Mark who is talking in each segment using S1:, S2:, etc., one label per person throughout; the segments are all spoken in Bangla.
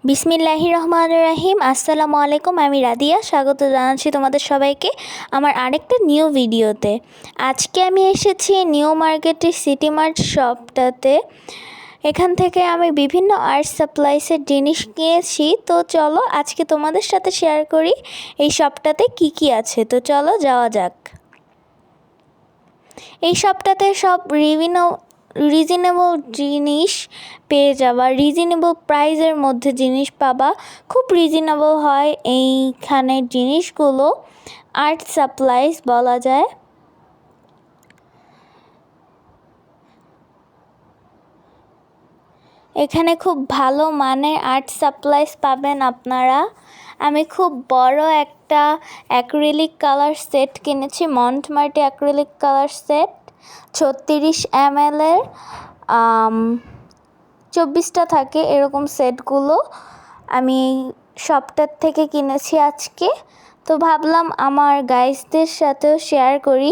S1: বিসমিল্লাহির রহমানির রহিম। আসসালামু আলাইকুম, আমি রাদিয়া। স্বাগত জানাচ্ছি তোমাদের সবাইকে আমার আরেকটা নিউ ভিডিওতে। আজকে আমি এসেছি নিউ মার্কেটের সিটি মার্ট শপটাতে। এখান থেকে আমি বিভিন্ন আর্ট সাপ্লাইসের জিনিস কিনেছি। তো চলো আজকে তোমাদের সাথে শেয়ার করি এই শপটাতে কি কি আছে। তো চলো যাওয়া যাক। এই শপটাতে সব রিজনেবল জিনিস পেয়ে যাবা, রিজনেবল প্রাইসের মধ্যে জিনিস পাবা। খুব রিজনেবল হয় এইখানের জিনিসগুলো, আর্ট সাপ্লাইস বলা যায়। এখানে খুব ভালো মানের আর্ট সাপ্লাইস পাবেন আপনারা। আমি খুব বড় একটা অ্যাক্রিলিক কালার সেট কিনেছি, মন্টমার্টে অ্যাক্রিলিক কালার সেট 36 ml এর 24টা থাকে এরকম সেটগুলো আমি এই শপটার থেকে কিনেছি আজকে। তো ভাবলাম আমার গাইসদের সাথেও শেয়ার করি।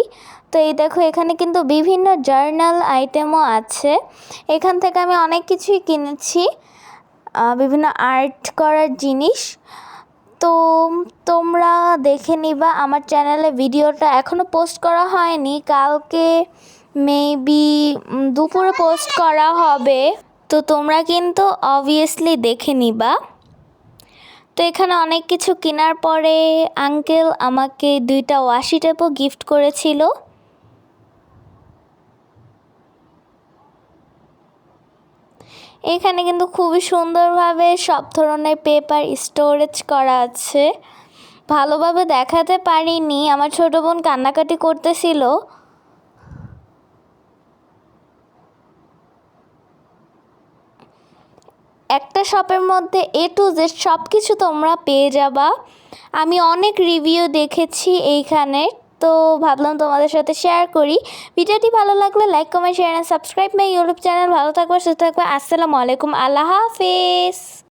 S1: তো এই দেখো, এখানে কিন্তু বিভিন্ন জার্নাল আইটেমও আছে। এখান থেকে আমি অনেক কিছুই কিনেছি, বিভিন্ন আর্ট করার জিনিস। তো তোমরা দেখে নিবা। আমার চ্যানেলে ভিডিওটা এখনও পোস্ট করা হয়নি, কালকে মেবি দুপুরে পোস্ট করা হবে। তো তোমরা কিন্তু অবভিয়াসলি দেখে নিবা। তো এখানে অনেক কিছু কেনার পরে আঙ্কেল আমাকে 2টা ওয়াশি টেপও গিফট করেছিল। এখানে কিন্তু খুবই সুন্দরভাবে সব ধরনের পেপার স্টোরেজ করা আছে। ভালোভাবে দেখাতে পারিনি, আমার ছোট বোন কান্নাকাটি করতেছিল। একটা শপের মধ্যে A to Z সব কিছু তোমরা পেয়ে যাবা। আমি অনেক রিভিউ দেখেছি এইখানে, তো ভাবলাম তোমাদের সাথে শেয়ার করি। ভিডিওটি ভালো লাগলে like, comment, share and subscribe my YouTube channel. ভালো থাকবে, সুস্থ থাকবে। আসসালামু আলাইকুম, আল্লাহ হাফেজ।